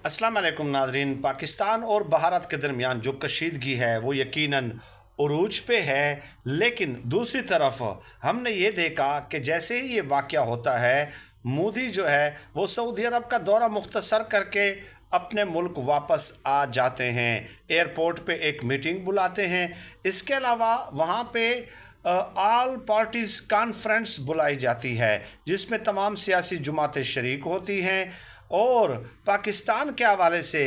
अस्सलाम वालेकुम नाज़रीन। पाकिस्तान और भारत के दरमियान जो कशीदगी है वो यकीनन उरूज पे है, लेकिन दूसरी तरफ हमने ये देखा कि जैसे ही ये वाक़या होता है, मोदी जो है वो सऊदी अरब का दौरा मुख्तसर करके अपने मुल्क वापस आ जाते हैं। एयरपोर्ट पे एक मीटिंग बुलाते हैं। इसके अलावा वहाँ पे ऑल पार्टीज़ कॉन्फ्रेंस बुलाई जाती है, जिसमें तमाम सियासी जमातें शरीक होती हैं। और पाकिस्तान के हवाले से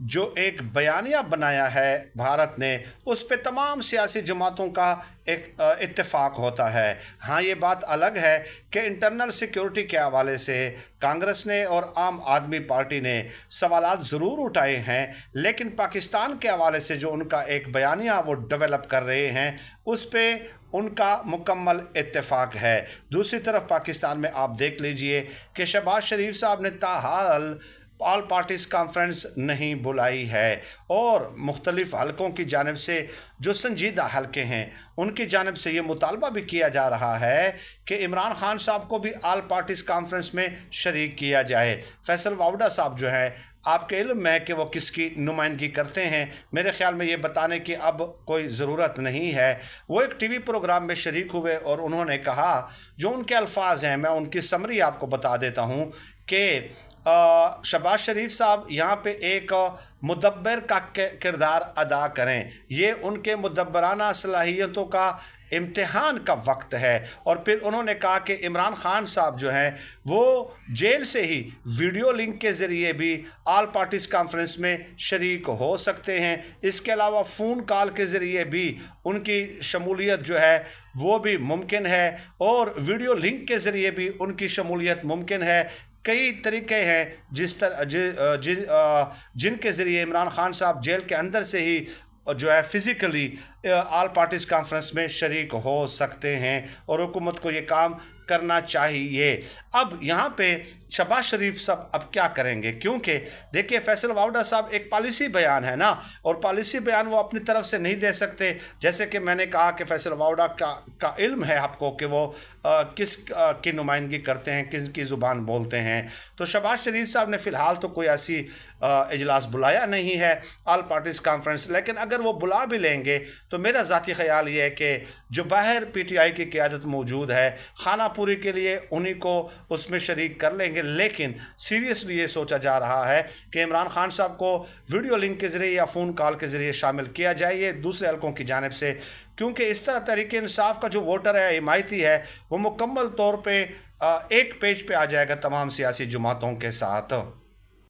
जो एक बयानिया बनाया है भारत ने, उस पे तमाम सियासी जमातों का एक इत्तेफाक होता है। हाँ, ये बात अलग है कि इंटरनल सिक्योरिटी के हवाले से कांग्रेस ने और आम आदमी पार्टी ने सवालात ज़रूर उठाए हैं, लेकिन पाकिस्तान के हवाले से जो उनका एक बयानिया वो डेवलप कर रहे हैं, उस पे उनका मुकम्मल इत्तेफाक है। दूसरी तरफ पाकिस्तान में आप देख लीजिए कि शहबाज शरीफ साहब ने ताहाल ऑल पार्टीज़ कॉन्फ्रेंस नहीं बुलाई है, और मुख्तलिफ़ हलकों की जानिब से जो संजीदा हलके हैं उनकी जानिब से ये मुतालबा भी किया जा रहा है कि इमरान खान साहब को भी ऑल पार्टीज़ कॉन्फ्रेंस में शरीक किया जाए। फैसल वावडा साहब जो हैं, आपके इल्म में है कि वो किसकी नुमाइंदगी करते हैं? मेरे ख़्याल में ये बताने की अब कोई ज़रूरत नहीं है। वो एक टीवी प्रोग्राम में शरीक हुए और उन्होंने कहा, जो उनके अल्फाज हैं, मैं उनकी समरी आपको बता देता हूँ कि शहबाज शरीफ साहब यहाँ पे एक मुदब्बर का किरदार अदा करें। ये उनके मुदब्बराना सलाहियतों का इम्तिहान का वक्त है। और फिर उन्होंने कहा कि इमरान खान साहब जो हैं वो जेल से ही वीडियो लिंक के ज़रिए भी ऑल पार्टीज़ कॉन्फ्रेंस में शरीक हो सकते हैं। इसके अलावा फ़ोन कॉल के ज़रिए भी उनकी शमूलियत जो है वो भी मुमकिन है, और वीडियो लिंक के ज़रिए भी उनकी शमूलियत मुमकिन है। कई तरीके हैं जिनके ज़रिए इमरान खान साहब जेल के अंदर से ही जो है फ़िज़िकली ऑल पार्टीज़ कॉन्फ्रेंस में शरीक हो सकते हैं, और हुकूमत को ये काम करना चाहिए। अब यहाँ पे शहबाज शरीफ साहब अब क्या करेंगे? क्योंकि देखिए, फैसल वावडा साहब एक पॉलिसी बयान है ना, और पॉलिसी बयान वो अपनी तरफ से नहीं दे सकते। जैसे कि मैंने कहा कि फैसल वावडा का इल्म है आपको कि वो किस की नुमाइंदगी करते हैं, किस की ज़ुबान बोलते हैं। तो शहबाज शरीफ साहब ने फ़िलहाल तो कोई ऐसी इजलास बुलाया नहीं है ऑल पार्टीज़ कॉन्फ्रेंस, लेकिन अगर वो बुला भी लेंगे तो मेरा ज़ाती ख़याल ये है कि जो बाहर PTI की क़यादत मौजूद है, खाना पूरी के लिए उन्हीं को उसमें शरीक कर लेंगे। लेकिन सीरियसली ये सोचा जा रहा है कि इमरान खान साहब को वीडियो लिंक के ज़रिए या फ़ोन कॉल के ज़रिए शामिल किया जाए, ये दूसरे हलकों की जानिब से, क्योंकि इस तरह तहरीक इंसाफ का जो वोटर है, हिमायती है, वो मुकम्मल तौर पे एक पेज पे आ जाएगा तमाम सियासी जमातों के साथ।